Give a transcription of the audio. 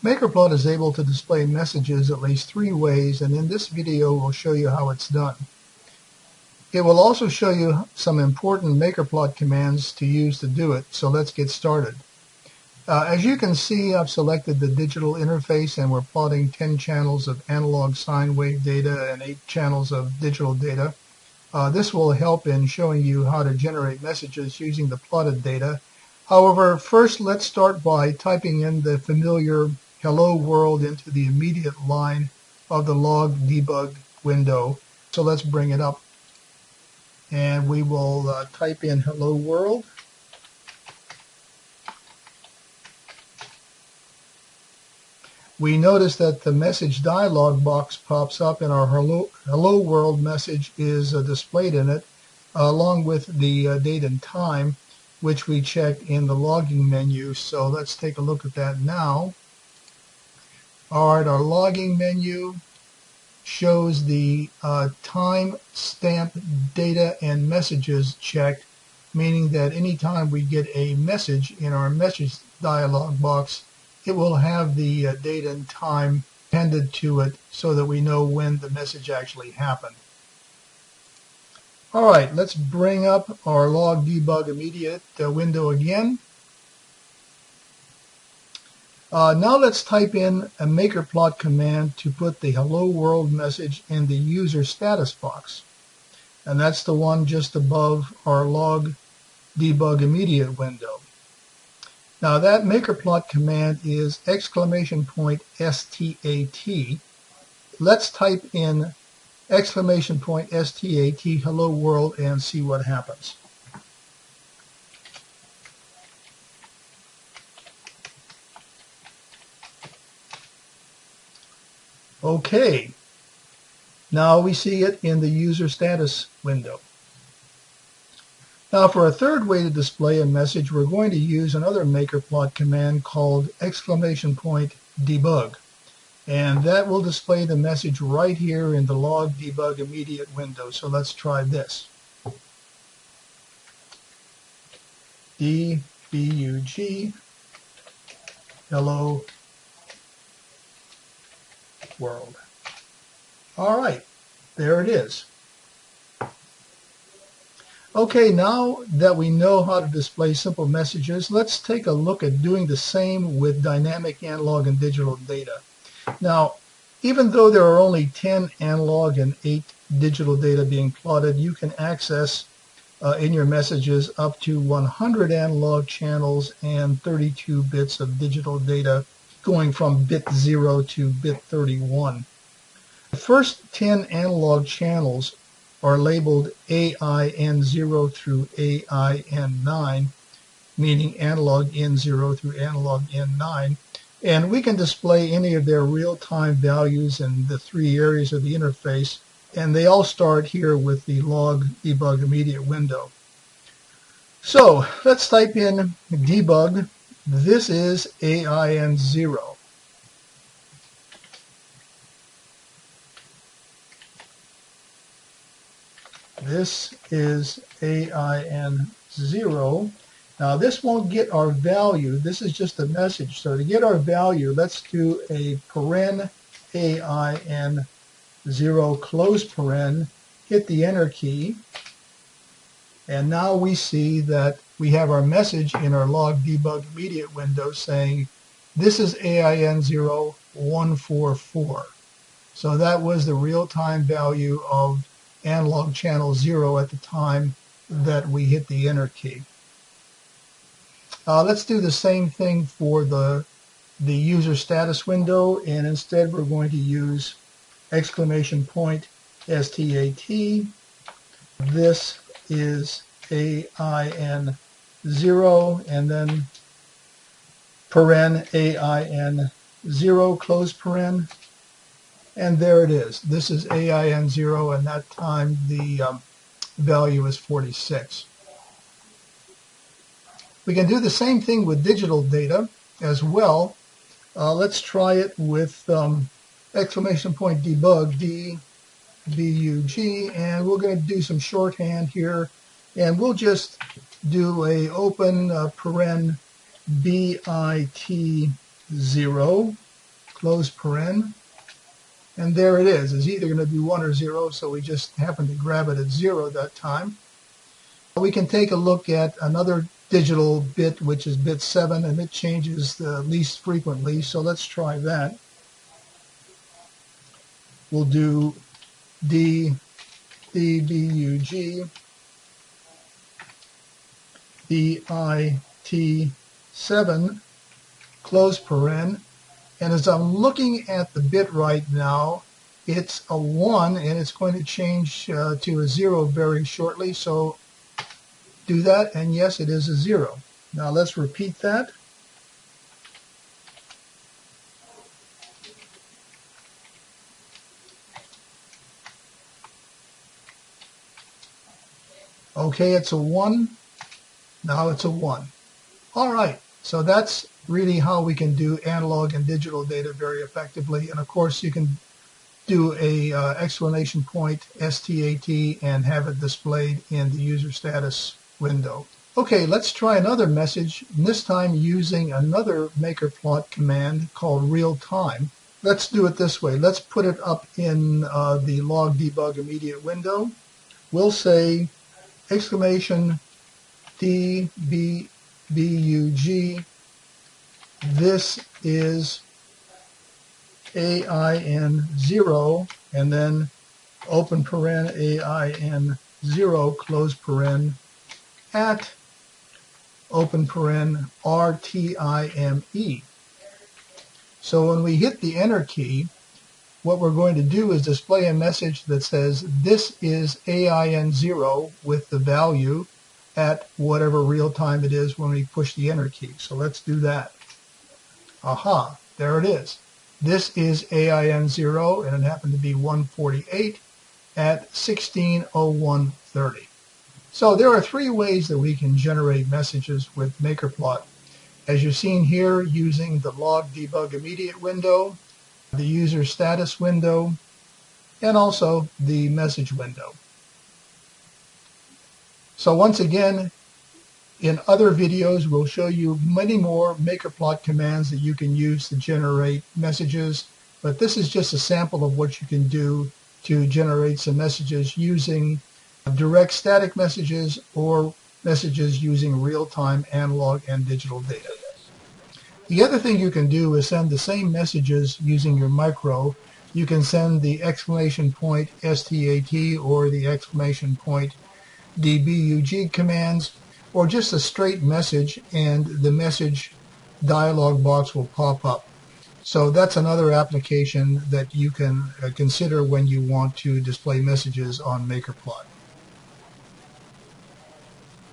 MakerPlot is able to display messages at least 3 ways, and in this video we'll show you how it's done. It will also show you some important MakerPlot commands to use to do it, so let's get started. As you can see, I've selected the digital interface and we're plotting 10 channels of analog sine wave data and 8 channels of digital data. This will help in showing you how to generate messages using the plotted data. However, first let's start by typing in the familiar hello world into the immediate line of the log debug window. So let's bring it up and we will type in hello world. We notice that the message dialog box pops up and our hello world message is displayed in it, along with the date and time, which we checked in the logging menu. So let's take a look at that now. Alright, our logging menu shows the time stamp data and messages checked, meaning that anytime we get a message in our message dialog box, it will have the date and time appended to it so that we know when the message actually happened. Alright, let's bring up our log debug immediate window again. Now let's type in a MakerPlot command to put the hello world message in the user status box. And that's the one just above our log debug immediate window. Now that MakerPlot command is !STAT. Let's type in !STAT hello world and see what happens. Okay, now we see it in the user status window. Now for a third way to display a message, we're going to use another MakerPlot command called !debug. And that will display the message right here in the log debug immediate window. So let's try this. debug hello world. All right, there it is. Okay, now that we know how to display simple messages, let's take a look at doing the same with dynamic analog and digital data. Now, even though there are only 10 analog and 8 digital data being plotted, you can access in your messages up to 100 analog channels and 32 bits of digital data, going from bit 0 to bit 31. The first 10 analog channels are labeled AIN0 through AIN9, meaning analog N0 through analog N9. And we can display any of their real-time values in the 3 areas of the interface, and they all start here with the log debug immediate window. So let's type in debug. This is AIN0. This is AIN0. Now this won't get our value. This is just a message. So to get our value, let's do a paren AIN0 close paren, hit the enter key, and now we see that we have our message in our log debug immediate window saying this is AIN0 144. So that was the real-time value of analog channel 0 at the time that we hit the enter key. Let's do the same thing for the user status window, and instead we're going to use !STAT. This is AIN0, and then paren AIN0 close paren. And there it is. This is AIN0, and that time the value is 46. We can do the same thing with digital data as well. Let's try it with !debug, debug, and we're going to do some shorthand here, and we'll just do a open paren bit0 close paren. And there it is. It's either going to be 1 or 0, so we just happen to grab it at 0 that time. We can take a look at another digital bit, which is bit 7, and it changes the least frequently, so let's try that. We'll do D, D, B, U, G, B, I, T, 7, close paren. And as I'm looking at the bit right now, it's a 1, and it's going to change to a 0 very shortly. So do that, and yes, it is a 0. Now let's repeat that. Okay, it's a 1. Now it's a 1. All right, so that's really how we can do analog and digital data very effectively. And of course, you can do a exclamation point STAT and have it displayed in the user status window. Okay, let's try another message, and this time using another MakerPlot command called real time. Let's do it this way. Let's put it up in the log debug immediate window. We'll say exclamation DBBUG, this is AIN0, and then open paren AIN0, close paren, at open paren RTIME. So when we hit the enter key, what we're going to do is display a message that says this is AIN0 with the value at whatever real time it is when we push the enter key. So let's do that. Aha, there it is. This is AIN0, and it happened to be 148 at 16:01:30. So there are 3 ways that we can generate messages with MakerPlot. As you've seen here, using the log debug immediate window, the user status window, and also the message window. So once again, in other videos, we'll show you many more MakerPlot commands that you can use to generate messages, but this is just a sample of what you can do to generate some messages using direct static messages or messages using real-time analog and digital data. The other thing you can do is send the same messages using your micro. You can send the exclamation point STAT or the exclamation point DBUG commands, or just a straight message, and the message dialog box will pop up. So that's another application that you can consider when you want to display messages on MakerPlot.